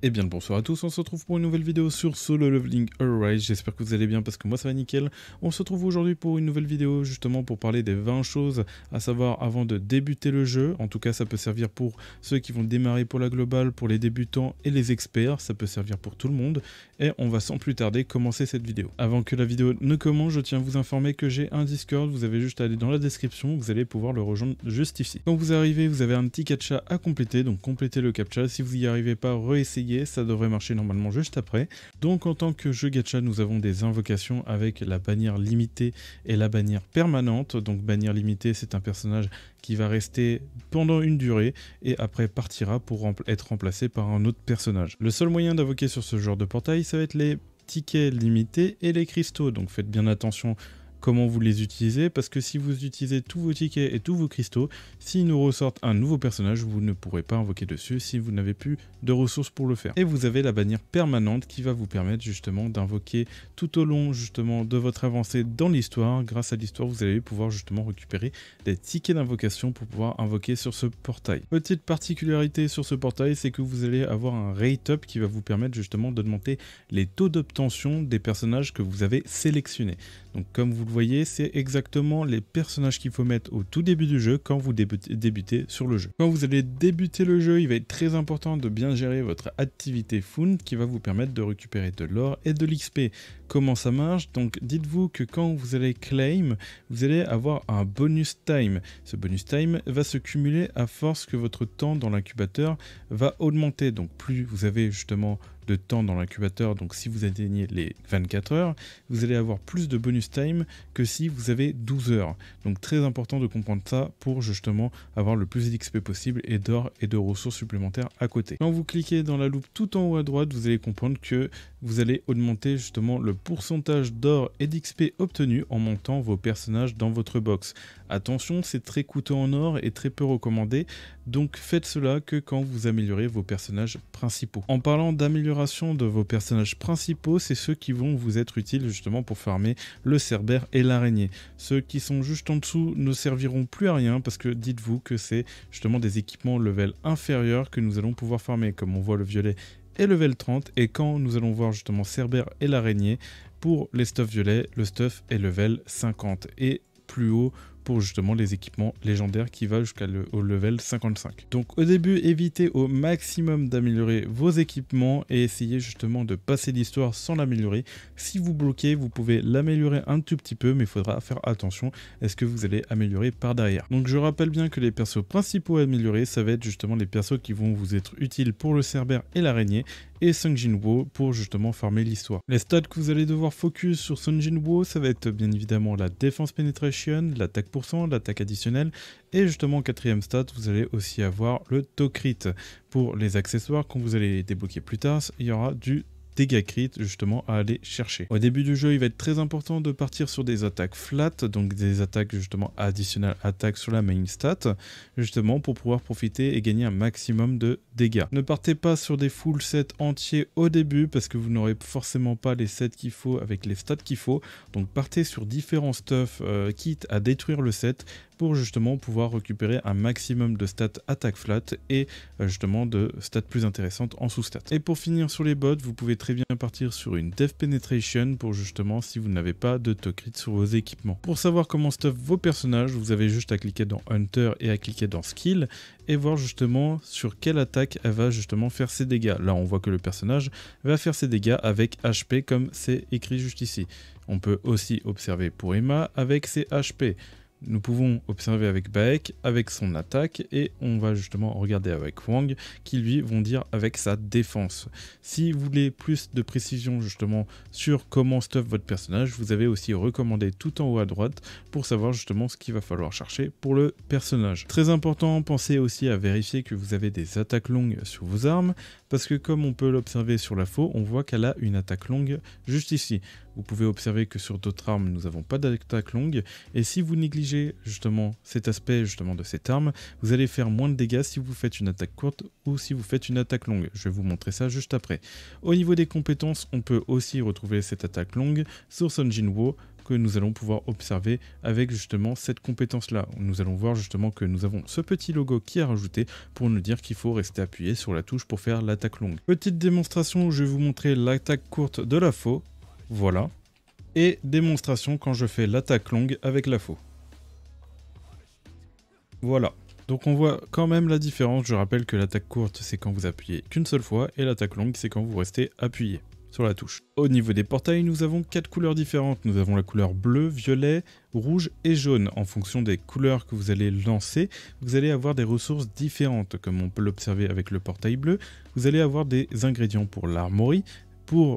Et bien le bonsoir à tous, on se retrouve pour une nouvelle vidéo sur Solo Leveling Arise. J'espère que vous allez bien parce que moi ça va nickel. On se retrouve aujourd'hui pour une nouvelle vidéo justement pour parler des 20 choses à savoir avant de débuter le jeu. En tout cas ça peut servir pour ceux qui vont démarrer pour la globale, pour les débutants et les experts. Ça peut servir pour tout le monde. Et on va sans plus tarder commencer cette vidéo. Avant que la vidéo ne commence, je tiens à vous informer que j'ai un Discord. Vous avez juste à aller dans la description, vous allez pouvoir le rejoindre juste ici. Quand vous arrivez, vous avez un petit captcha à compléter, donc complétez le captcha. Si vous n'y arrivez pas, réessayez. Ça devrait marcher normalement juste après. Donc en tant que jeu gacha, nous avons des invocations avec la bannière limitée et la bannière permanente. Donc bannière limitée, c'est un personnage qui va rester pendant une durée et après partira pour être remplacé par un autre personnage. Le seul moyen d'invoquer sur ce genre de portail, ça va être les tickets limités et les cristaux. Donc faites bien attention comment vous les utilisez, parce que si vous utilisez tous vos tickets et tous vos cristaux, s'ils nous ressortent un nouveau personnage, vous ne pourrez pas invoquer dessus si vous n'avez plus de ressources pour le faire. Et vous avez la bannière permanente qui va vous permettre justement d'invoquer tout au long justement de votre avancée dans l'histoire. Grâce à l'histoire, vous allez pouvoir justement récupérer des tickets d'invocation pour pouvoir invoquer sur ce portail. Petite particularité sur ce portail, c'est que vous allez avoir un rate up qui va vous permettre justement d'augmenter les taux d'obtention des personnages que vous avez sélectionnés. Donc comme vous le voyez, c'est exactement les personnages qu'il faut mettre au tout début du jeu quand vous débutez sur le jeu. Quand vous allez débuter le jeu, il va être très important de bien gérer votre activité Found qui va vous permettre de récupérer de l'or et de l'XP. Comment ça marche? Donc dites-vous que quand vous allez claim, vous allez avoir un bonus time. Ce bonus time va se cumuler à force que votre temps dans l'incubateur va augmenter. Donc plus vous avez justement de temps dans l'incubateur, donc si vous atteignez les 24 heures, vous allez avoir plus de bonus time que si vous avez 12 heures. Donc très important de comprendre ça pour justement avoir le plus d'XP possible et d'or et de ressources supplémentaires à côté. Quand vous cliquez dans la loupe tout en haut à droite, vous allez comprendre que vous allez augmenter justement le pourcentage d'or et d'XP obtenu en montant vos personnages dans votre box. Attention, c'est très coûteux en or et très peu recommandé, donc faites cela que quand vous améliorez vos personnages principaux. En parlant d'amélioration de vos personnages principaux, c'est ceux qui vont vous être utiles justement pour farmer le cerbère et l'araignée. Ceux qui sont juste en dessous ne serviront plus à rien parce que dites-vous que c'est justement des équipements level inférieur que nous allons pouvoir farmer, comme on voit le violet et level 30, et quand nous allons voir justement cerbère et l'araignée, pour les stuffs violets, le stuff est level 50 et plus haut pour justement les équipements légendaires qui va jusqu'au level 55. Donc au début, évitez au maximum d'améliorer vos équipements et essayez justement de passer l'histoire sans l'améliorer. Si vous bloquez, vous pouvez l'améliorer un tout petit peu, mais il faudra faire attention à ce que vous allez améliorer par derrière. Donc je rappelle bien que les persos principaux à améliorer, ça va être justement les persos qui vont vous être utiles pour le cerbère et l'araignée, et Sung Jin-woo pour justement farmer l'histoire. Les stats que vous allez devoir focus sur Sung Jin-woo, ça va être bien évidemment la défense penetration, l'attaque %, l'attaque additionnelle, et justement en quatrième stat, vous allez aussi avoir le taux crit. Pour les accessoires, quand vous allez les débloquer plus tard, il y aura du dégâts crit justement à aller chercher. Au début du jeu, il va être très important de partir sur des attaques flat, donc des attaques justement additionnelles attaques sur la main stat, justement pour pouvoir profiter et gagner un maximum de dégâts. Ne partez pas sur des full sets entiers au début parce que vous n'aurez forcément pas les sets qu'il faut avec les stats qu'il faut, donc partez sur différents stuff quitte à détruire le set pour justement pouvoir récupérer un maximum de stats attaque flat et justement de stats plus intéressantes en sous-stats. Et pour finir sur les bots, vous pouvez très bien partir sur une Def Penetration pour justement si vous n'avez pas de taux crit sur vos équipements. Pour savoir comment stuff vos personnages, vous avez juste à cliquer dans Hunter et à cliquer dans Skill et voir justement sur quelle attaque elle va justement faire ses dégâts. Là on voit que le personnage va faire ses dégâts avec HP comme c'est écrit juste ici. On peut aussi observer pour Emma avec ses HP. Nous pouvons observer avec Baek, avec son attaque, et on va justement regarder avec Wang, qui lui vont dire avec sa défense. Si vous voulez plus de précision justement sur comment stuff votre personnage, vous avez aussi recommandé tout en haut à droite pour savoir justement ce qu'il va falloir chercher pour le personnage. Très important, pensez aussi à vérifier que vous avez des attaques longues sur vos armes, parce que comme on peut l'observer sur la faux, on voit qu'elle a une attaque longue juste ici. Vous pouvez observer que sur d'autres armes, nous n'avons pas d'attaque longue, et si vous négligez justement cet aspect justement de cette arme, vous allez faire moins de dégâts si vous faites une attaque courte ou si vous faites une attaque longue. Je vais vous montrer ça juste après. Au niveau des compétences, on peut aussi retrouver cette attaque longue sur Sung Jin-woo, que nous allons pouvoir observer avec justement cette compétence-là. Nous allons voir justement que nous avons ce petit logo qui est rajouté pour nous dire qu'il faut rester appuyé sur la touche pour faire l'attaque longue. Petite démonstration où je vais vous montrer l'attaque courte de la faux. Voilà. Et démonstration quand je fais l'attaque longue avec la faux. Voilà. Donc on voit quand même la différence. Je rappelle que l'attaque courte, c'est quand vous appuyez qu'une seule fois, et l'attaque longue, c'est quand vous restez appuyé sur la touche. Au niveau des portails, nous avons 4 couleurs différentes. Nous avons la couleur bleu, violet, rouge et jaune. En fonction des couleurs que vous allez lancer, vous allez avoir des ressources différentes. Comme on peut l'observer avec le portail bleu, vous allez avoir des ingrédients pour l'armorerie.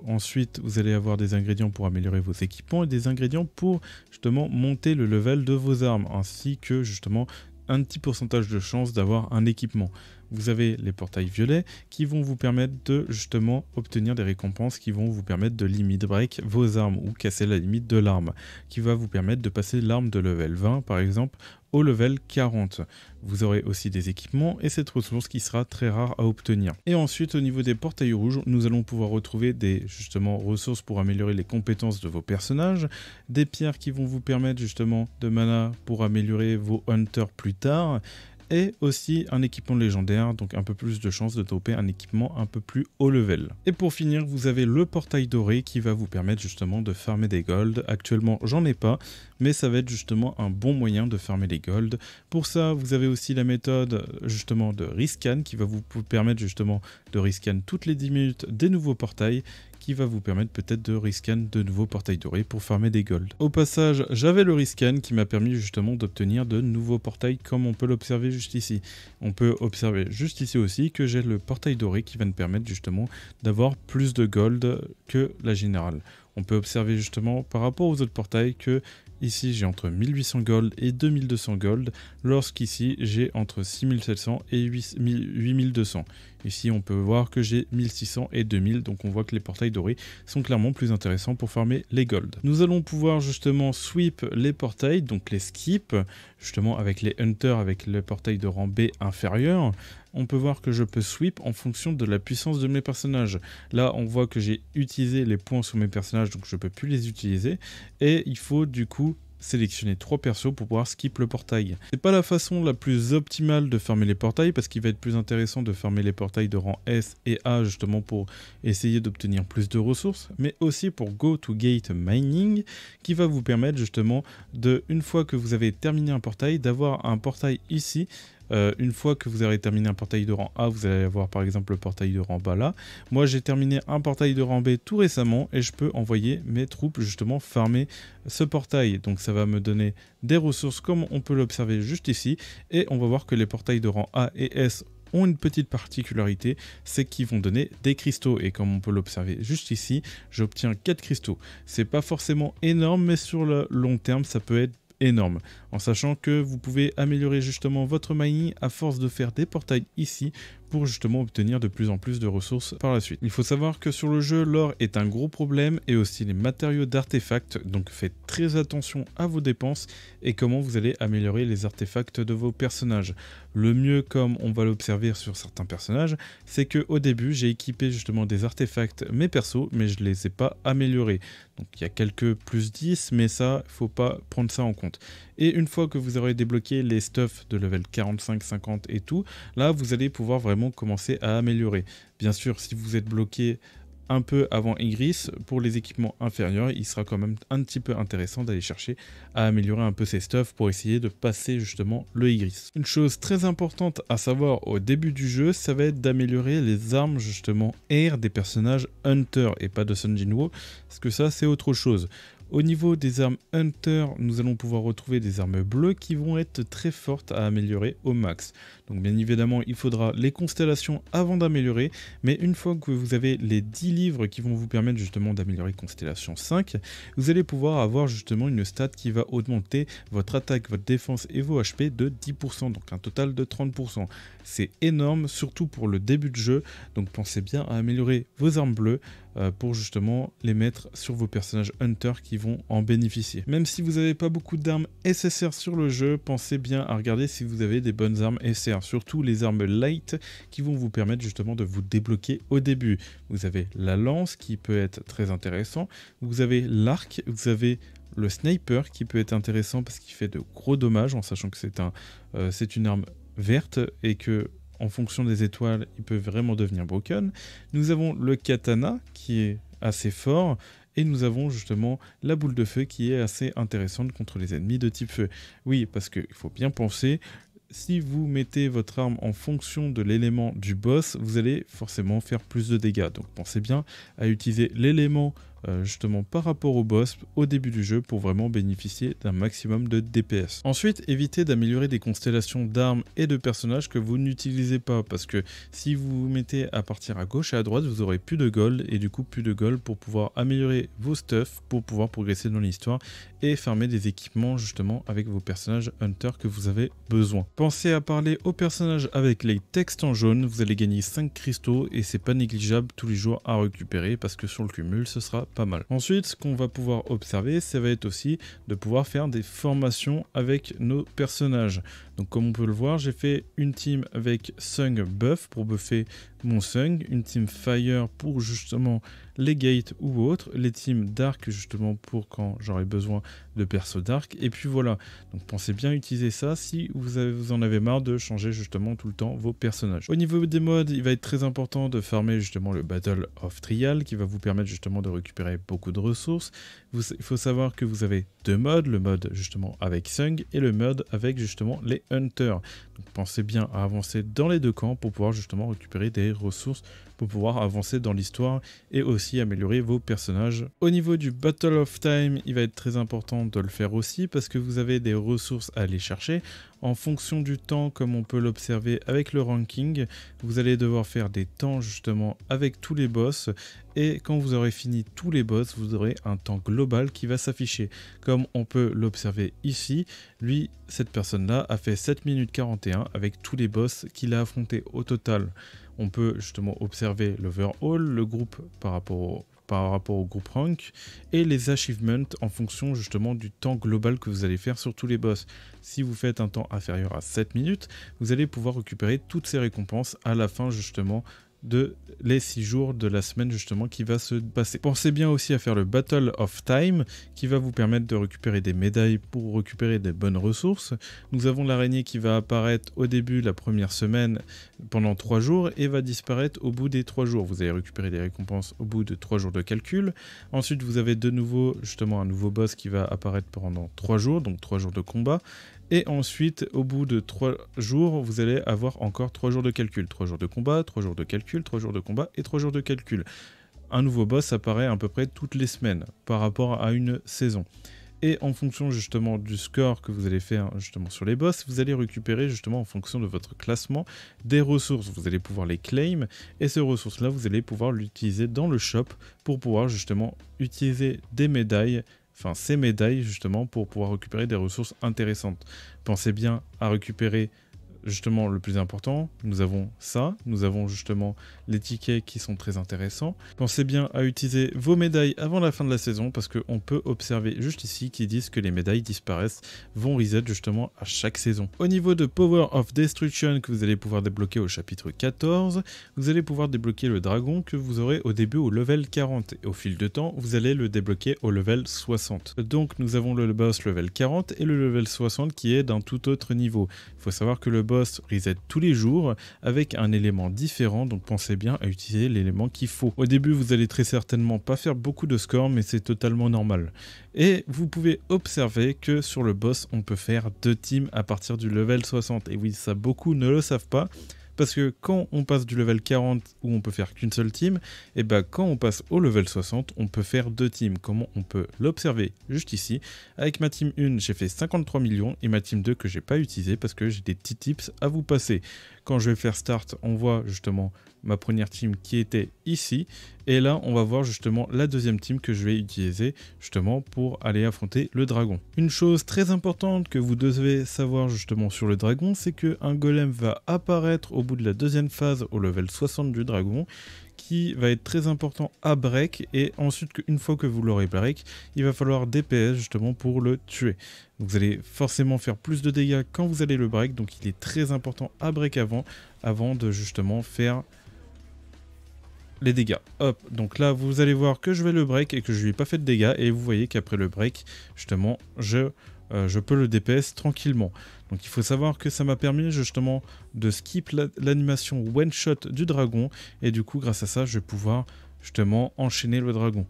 Ensuite, vous allez avoir des ingrédients pour améliorer vos équipements et des ingrédients pour justement monter le level de vos armes, ainsi que justement un petit pourcentage de chance d'avoir un équipement. Vous avez les portails violets qui vont vous permettre de justement obtenir des récompenses qui vont vous permettre de limit break vos armes ou casser la limite de l'arme, qui va vous permettre de passer l'arme de level 20 par exemple au level 40. Vous aurez aussi des équipements et cette ressource qui sera très rare à obtenir. Et ensuite au niveau des portails rouges, nous allons pouvoir retrouver des justement ressources pour améliorer les compétences de vos personnages, des pierres qui vont vous permettre justement de mana pour améliorer vos hunters plus tard, et aussi un équipement légendaire, donc un peu plus de chances de dropper un équipement un peu plus haut level. Et pour finir, vous avez le portail doré qui va vous permettre justement de farmer des golds. Actuellement, j'en ai pas, mais ça va être justement un bon moyen de farmer les golds. Pour ça, vous avez aussi la méthode justement de rescan qui va vous permettre justement de rescan toutes les 10 minutes des nouveaux portails, qui va vous permettre peut-être de rescan de nouveaux portails dorés pour farmer des golds. Au passage, j'avais le rescan qui m'a permis justement d'obtenir de nouveaux portails comme on peut l'observer juste ici. On peut observer juste ici aussi que j'ai le portail doré qui va me permettre justement d'avoir plus de gold que la générale. On peut observer justement par rapport aux autres portails que ici j'ai entre 1800 gold et 2200 gold, lorsqu'ici j'ai entre 6700 et 8200. Ici on peut voir que j'ai 1600 et 2000, donc on voit que les portails dorés sont clairement plus intéressants pour farmer les gold. Nous allons pouvoir justement sweep les portails, donc les skip, justement avec les hunters, avec le portail de rang B inférieur. On peut voir que je peux sweep en fonction de la puissance de mes personnages. Là, on voit que j'ai utilisé les points sur mes personnages, donc je ne peux plus les utiliser. Et il faut du coup sélectionner 3 persos pour pouvoir skip le portail. C'est pas la façon la plus optimale de farmer les portails, parce qu'il va être plus intéressant de farmer les portails de rang S et A justement pour essayer d'obtenir plus de ressources, mais aussi pour Go to Gate Mining, qui va vous permettre justement de, une fois que vous avez terminé un portail, d'avoir un portail ici. Une fois que vous aurez terminé un portail de rang A, vous allez avoir par exemple le portail de rang bas là. Moi j'ai terminé un portail de rang B tout récemment et je peux envoyer mes troupes justement farmer ce portail. Donc ça va me donner des ressources comme on peut l'observer juste ici. Et on va voir que les portails de rang A et S ont une petite particularité, c'est qu'ils vont donner des cristaux. Et comme on peut l'observer juste ici, j'obtiens 4 cristaux. C'est pas forcément énorme, mais sur le long terme ça peut être énorme, en sachant que vous pouvez améliorer justement votre mining à force de faire des portails ici pour justement obtenir de plus en plus de ressources par la suite. Il faut savoir que sur le jeu, l'or est un gros problème et aussi les matériaux d'artefacts, donc faites très attention à vos dépenses et comment vous allez améliorer les artefacts de vos personnages. Le mieux, comme on va l'observer sur certains personnages, c'est que au début j'ai équipé justement des artefacts mes persos, mais je les ai pas améliorés. Donc il y a quelques plus 10, mais ça, faut pas prendre ça en compte. Et une fois que vous aurez débloqué les stuffs de level 45, 50 et tout, là vous allez pouvoir vraiment commencer à améliorer. Bien sûr, si vous êtes bloqué un peu avant Igris, pour les équipements inférieurs, il sera quand même un petit peu intéressant d'aller chercher à améliorer un peu ces stuffs pour essayer de passer justement le Igris. Une chose très importante à savoir au début du jeu, ça va être d'améliorer les armes justement air des personnages Hunter et pas de Sung Jin Woo, parce que ça c'est autre chose. Au niveau des armes Hunter, nous allons pouvoir retrouver des armes bleues qui vont être très fortes à améliorer au max. Donc bien évidemment, il faudra les constellations avant d'améliorer, mais une fois que vous avez les 10 livres qui vont vous permettre justement d'améliorer constellation 5, vous allez pouvoir avoir justement une stat qui va augmenter votre attaque, votre défense et vos HP de 10%, donc un total de 30%. C'est énorme, surtout pour le début de jeu, donc pensez bien à améliorer vos armes bleues pour justement les mettre sur vos personnages Hunter qui vont en bénéficier. Même si vous n'avez pas beaucoup d'armes SSR sur le jeu, pensez bien à regarder si vous avez des bonnes armes SR, surtout les armes light qui vont vous permettre justement de vous débloquer au début. Vous avez la lance qui peut être très intéressant, vous avez l'arc, vous avez le sniper qui peut être intéressant parce qu'il fait de gros dommages en sachant que c'est une arme verte et que en fonction des étoiles, il peut vraiment devenir broken. Nous avons le katana qui est assez fort. Et nous avons justement la boule de feu qui est assez intéressante contre les ennemis de type feu. Oui, parce qu'il faut bien penser, si vous mettez votre arme en fonction de l'élément du boss, vous allez forcément faire plus de dégâts. Donc pensez bien à utiliser l'élément justement par rapport au boss au début du jeu pour vraiment bénéficier d'un maximum de DPS. Ensuite, évitez d'améliorer des constellations d'armes et de personnages que vous n'utilisez pas parce que si vous vous mettez à partir à gauche et à droite, vous aurez plus de gold et du coup plus de gold pour pouvoir améliorer vos stuff, pour pouvoir progresser dans l'histoire et farmer des équipements justement avec vos personnages hunter que vous avez besoin. Pensez à parler aux personnages avec les textes en jaune, vous allez gagner 5 cristaux et c'est pas négligeable tous les jours à récupérer parce que sur le cumul ce sera pas mal. Ensuite, ce qu'on va pouvoir observer, ça va être aussi de pouvoir faire des formations avec nos personnages. Donc comme on peut le voir, j'ai fait une team avec Sung Buff pour buffer mon Sung, une team Fire pour justement les gates ou autres, les teams Dark justement pour quand j'aurai besoin de perso Dark, et puis voilà. Donc pensez bien utiliser ça si vous en avez marre de changer justement tout le temps vos personnages. Au niveau des modes, il va être très important de farmer justement le Battle of Trial qui va vous permettre justement de récupérer beaucoup de ressources. Il faut savoir que vous avez deux modes, le mode justement avec Sung et le mode avec justement les Hunters. Donc pensez bien à avancer dans les deux camps pour pouvoir justement récupérer des ressources pour pouvoir avancer dans l'histoire et aussi améliorer vos personnages. Au niveau du Battle of Time, il va être très important de le faire aussi parce que vous avez des ressources à aller chercher. En fonction du temps, comme on peut l'observer avec le ranking, vous allez devoir faire des temps justement avec tous les boss et quand vous aurez fini tous les boss, vous aurez un temps global qui va s'afficher. Comme on peut l'observer ici, lui, cette personne-là a fait 7 minutes 41 avec tous les boss qu'il a affrontés au total. On peut justement observer l'overall, le groupe par rapport au groupe rank et les achievements en fonction justement du temps global que vous allez faire sur tous les boss. Si vous faites un temps inférieur à 7 minutes, vous allez pouvoir récupérer toutes ces récompenses à la fin justement de les 6 jours de la semaine justement qui va se passer. Pensez bien aussi à faire le Battle of Time qui va vous permettre de récupérer des médailles pour récupérer des bonnes ressources. Nous avons l'araignée qui va apparaître au début la première semaine pendant 3 jours et va disparaître au bout des 3 jours. Vous allez récupérer des récompenses au bout de 3 jours de calcul. Ensuite vous avez de nouveau justement un nouveau boss qui va apparaître pendant 3 jours, donc 3 jours de combat. Et ensuite, au bout de 3 jours, vous allez avoir encore 3 jours de calcul. 3 jours de combat, 3 jours de calcul, 3 jours de combat et 3 jours de calcul. Un nouveau boss apparaît à peu près toutes les semaines par rapport à une saison. Et en fonction justement du score que vous allez faire justement sur les boss, vous allez récupérer justement en fonction de votre classement des ressources. Vous allez pouvoir les claim et ces ressources-là, vous allez pouvoir l'utiliser dans le shop pour pouvoir justement utiliser des médailles. Enfin, ces médailles justement pour pouvoir récupérer des ressources intéressantes. Pensez bien à récupérer justement le plus important, nous avons ça, nous avons justement les tickets qui sont très intéressants. Pensez bien à utiliser vos médailles avant la fin de la saison parce qu'on peut observer juste ici qu'ils disent que les médailles disparaissent, vont reset justement à chaque saison. Au niveau de Power of Destruction que vous allez pouvoir débloquer au chapitre 14, vous allez pouvoir débloquer le dragon que vous aurez au début au level 40 et au fil de temps vous allez le débloquer au level 60. Donc nous avons le boss level 40 et le level 60 qui est d'un tout autre niveau. Il faut savoir que le boss reset tous les jours avec un élément différent, donc pensez bien à utiliser l'élément qu'il faut. Au début vous allez très certainement pas faire beaucoup de score mais c'est totalement normal. Et vous pouvez observer que sur le boss on peut faire 2 teams à partir du level 60 et oui ça beaucoup ne le savent pas. Parce que quand on passe du level 40 où on peut faire qu'une seule team, et ben quand on passe au level 60, on peut faire 2 teams. Comment on peut l'observer juste ici. Avec ma team 1, j'ai fait 53 millions et ma team 2 que j'ai pas utilisé parce que j'ai des petits tips à vous passer. Quand je vais faire start, on voit justement ma première team qui était ici. Et là, on va voir justement la deuxième team que je vais utiliser justement pour aller affronter le dragon. Une chose très importante que vous devez savoir justement sur le dragon, c'est qu'un golem va apparaître au bout de la deuxième phase au level 60 du dragon, qui va être très important à break et ensuite une fois que vous l'aurez break, il va falloir DPS justement pour le tuer. Donc vous allez forcément faire plus de dégâts quand vous allez le break, donc il est très important à break avant de justement faire les dégâts. Hop, donc là vous allez voir que je vais le break et que je lui ai pas fait de dégâts, et vous voyez qu'après le break, justement, je peux le DPS tranquillement. Donc il faut savoir que ça m'a permis justement de skip l'animation one shot du dragon, et du coup grâce à ça je vais pouvoir justement enchaîner le dragon.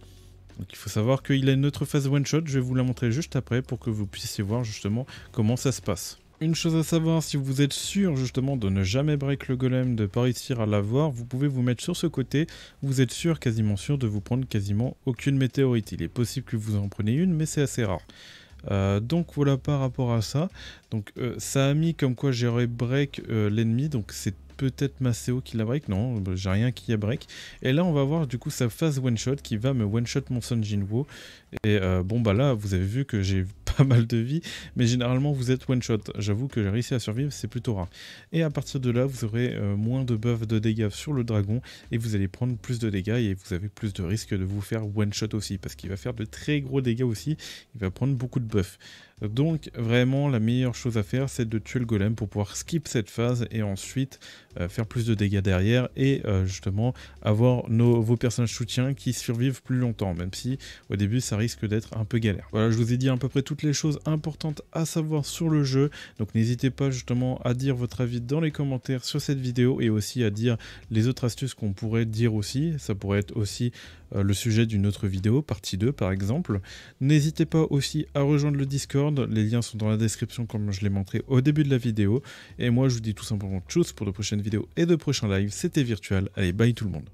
Donc il faut savoir qu'il a une autre phase one shot, je vais vous la montrer juste après pour que vous puissiez voir justement comment ça se passe. Une chose à savoir, si vous êtes sûr justement de ne jamais break le golem, de ne pas réussir à l'avoir, vous pouvez vous mettre sur ce côté, vous êtes sûr, quasiment sûr de vous prendre quasiment aucune météorite. Il est possible que vous en preniez une, mais c'est assez rare. Donc voilà par rapport à ça. Donc ça a mis comme quoi j'aurais break l'ennemi, donc c'est peut-être Maceo qui la break, non, j'ai rien qui a break. Et là on va voir du coup sa phase one shot qui va me one shot mon Son Jinwoo. Et bon bah là vous avez vu que j'ai pas mal de vie, mais généralement vous êtes one shot. J'avoue que j'ai réussi à survivre, c'est plutôt rare. Et à partir de là vous aurez moins de buff de dégâts sur le dragon, et vous allez prendre plus de dégâts, et vous avez plus de risque de vous faire one shot aussi, parce qu'il va faire de très gros dégâts aussi, il va prendre beaucoup de buff. Donc vraiment la meilleure chose à faire, c'est de tuer le golem pour pouvoir skip cette phase et ensuite faire plus de dégâts derrière, et justement avoir vos personnages soutiens qui survivent plus longtemps, même si au début ça risque d'être un peu galère. Voilà, je vous ai dit à peu près toutes les choses importantes à savoir sur le jeu, donc n'hésitez pas justement à dire votre avis dans les commentaires sur cette vidéo, et aussi à dire les autres astuces qu'on pourrait dire aussi. Ça pourrait être aussi le sujet d'une autre vidéo, partie 2 par exemple. N'hésitez pas aussi à rejoindre le Discord, les liens sont dans la description comme je l'ai montré au début de la vidéo. Et moi je vous dis tout simplement tchuss pour de prochaines vidéos et de prochains lives, c'était Virtual, allez bye tout le monde.